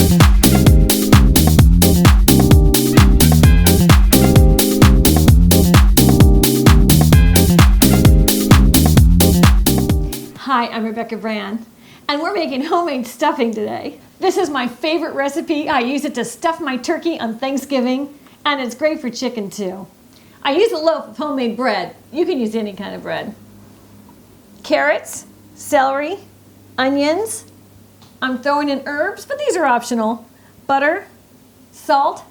Hi, I'm Rebecca Brand, and we're making homemade stuffing today. This is my favorite recipe. I use it to stuff my turkey on Thanksgiving, and it's great for chicken too. I use a loaf of homemade bread. You can use any kind of bread. Carrots, celery, onions. I'm throwing in herbs, but these are optional. Butter, salt,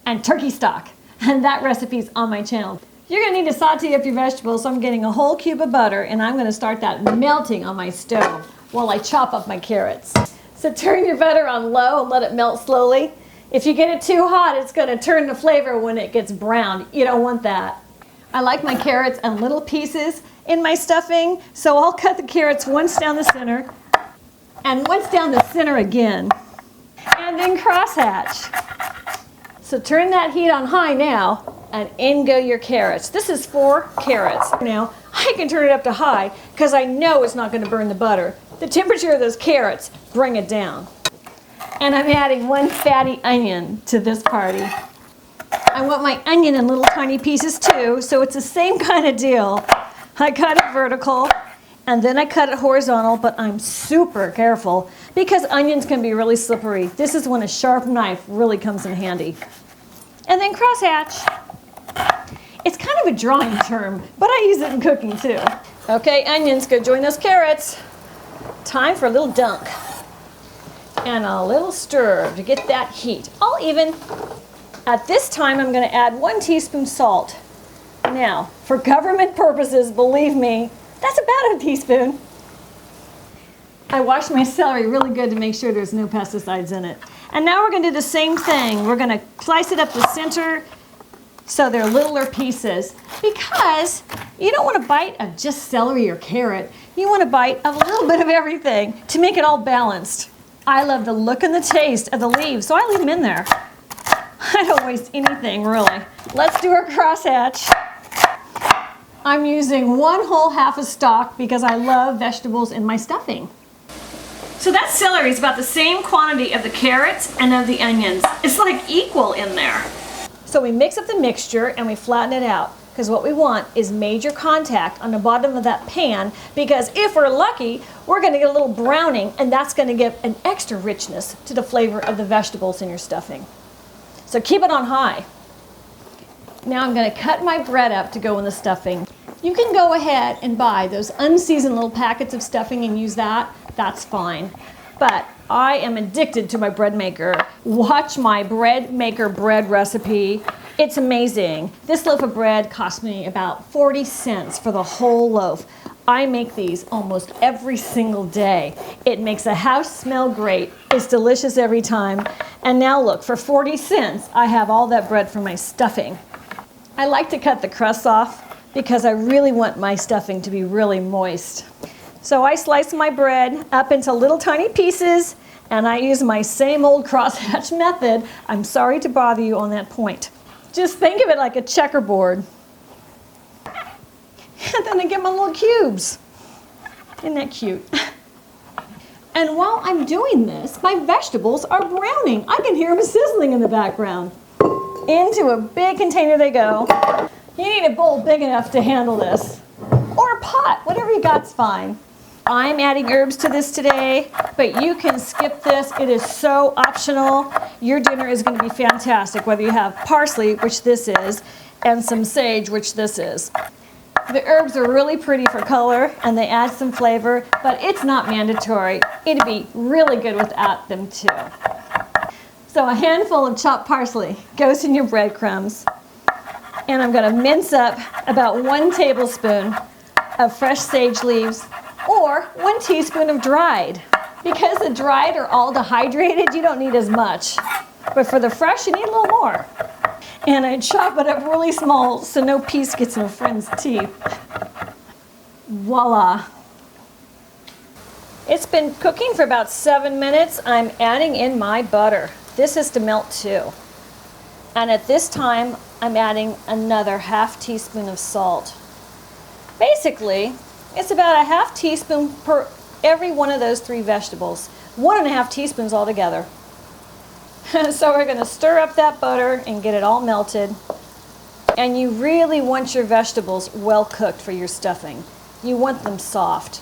and turkey stock. And that recipe's on my channel. You're gonna need to saute up your vegetables, so I'm getting a whole cube of butter and I'm gonna start that melting on my stove while I chop up my carrots. So turn your butter on low and let it melt slowly. If you get it too hot, it's gonna turn the flavor when it gets brown. You don't want that. I like my carrots in little pieces in my stuffing, so I'll cut the carrots once down the center and once down the center again, and then crosshatch. So turn that heat on high now, and in go your carrots. This is 4 carrots. Now, I can turn it up to high because I know it's not going to burn the butter. The temperature of those carrots bring it down. And I'm adding 1 fatty onion to this party. I want my onion in little tiny pieces too, so it's the same kind of deal. I cut it vertical, and then I cut it horizontal, but I'm super careful because onions can be really slippery. This is when a sharp knife really comes in handy. And then crosshatch. It's kind of a drawing term, but I use it in cooking too. Okay, onions, go join those carrots. Time for a little dunk. And a little stir to get that heat all even. At this time, I'm going to add 1 teaspoon salt. Now, for government purposes, believe me, that's about a teaspoon. I wash my celery really good to make sure there's no pesticides in it. And now we're going to do the same thing. We're going to slice it up the center so they're littler pieces, because you don't want a bite of just celery or carrot. You want a bite of a little bit of everything to make it all balanced. I love the look and the taste of the leaves, so I leave them in there. I don't waste anything, really. Let's do our crosshatch. I'm using 1 whole half a stalk because I love vegetables in my stuffing. So that celery is about the same quantity of the carrots and of the onions. It's like equal in there. So we mix up the mixture and we flatten it out, because what we want is major contact on the bottom of that pan, because if we're lucky, we're going to get a little browning, and that's going to give an extra richness to the flavor of the vegetables in your stuffing. So keep it on high. Now I'm going to cut my bread up to go in the stuffing. You can go ahead and buy those unseasoned little packets of stuffing and use that. That's fine. But I am addicted to my bread maker. Watch my bread maker bread recipe. It's amazing. This loaf of bread cost me about 40 cents for the whole loaf. I make these almost every single day. It makes the house smell great. It's delicious every time. And now look, for 40 cents, I have all that bread for my stuffing. I like to cut the crusts off because I really want my stuffing to be really moist. So I slice my bread up into little tiny pieces, and I use my same old crosshatch method. I'm sorry to bother you on that point. Just think of it like a checkerboard. And then I get my little cubes. Isn't that cute? And while I'm doing this, my vegetables are browning. I can hear them sizzling in the background. Into a big container they go. You need a bowl big enough to handle this. Or a pot, whatever you got's fine. I'm adding herbs to this today, but you can skip this. It is so optional. Your dinner is going to be fantastic, whether you have parsley, which this is, and some sage, which this is. The herbs are really pretty for color, and they add some flavor, but it's not mandatory. It'd be really good without them too. So a handful of chopped parsley goes in your breadcrumbs. And I'm going to mince up about 1 tablespoon of fresh sage leaves, or 1 teaspoon of dried. Because the dried are all dehydrated, you don't need as much. But for the fresh, you need a little more. And I chop it up really small so no piece gets in a friend's teeth. Voila. It's been cooking for about 7 minutes. I'm adding in my butter. This is to melt too. And at this time, I'm adding another ½ teaspoon of salt. Basically, it's about a ½ teaspoon per every one of those 3 vegetables. 1½ teaspoons altogether. So we're gonna stir up that butter and get it all melted. And you really want your vegetables well cooked for your stuffing. You want them soft.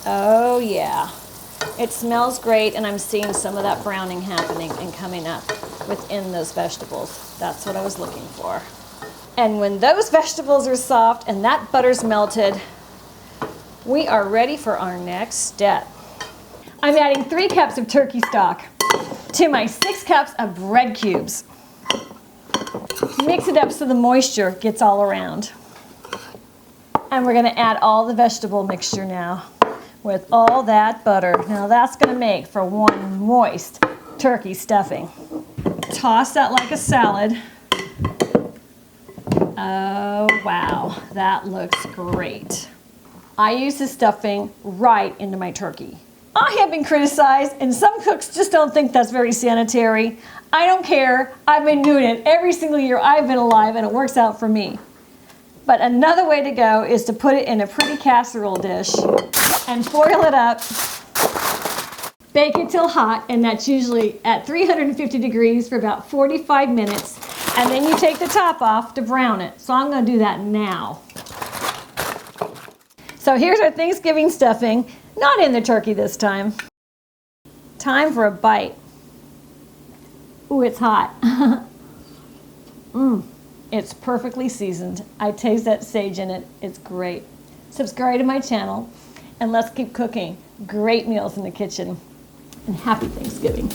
Oh yeah. It smells great, and I'm seeing some of that browning happening and coming up within those vegetables. That's what I was looking for. And when those vegetables are soft and that butter's melted, we are ready for our next step. I'm adding 3 cups of turkey stock to my 6 cups of bread cubes. Mix it up so the moisture gets all around. And we're gonna add all the vegetable mixture now with all that butter. Now that's gonna make for one moist turkey stuffing. Toss that like a salad. Oh wow, that looks great. I use the stuffing right into my turkey. I have been criticized, and some cooks just don't think that's very sanitary. I don't care. I've been doing it every single year I've been alive, and it works out for me. But another way to go is to put it in a pretty casserole dish and foil it up. Bake it till hot, and that's usually at 350 degrees for about 45 minutes. And then you take the top off to brown it. So I'm gonna do that now. So here's our Thanksgiving stuffing, not in the turkey this time. Time for a bite. Ooh, it's hot. It's perfectly seasoned. I taste that sage in it. It's great. Subscribe to my channel, and let's keep cooking great meals in the kitchen. And happy Thanksgiving.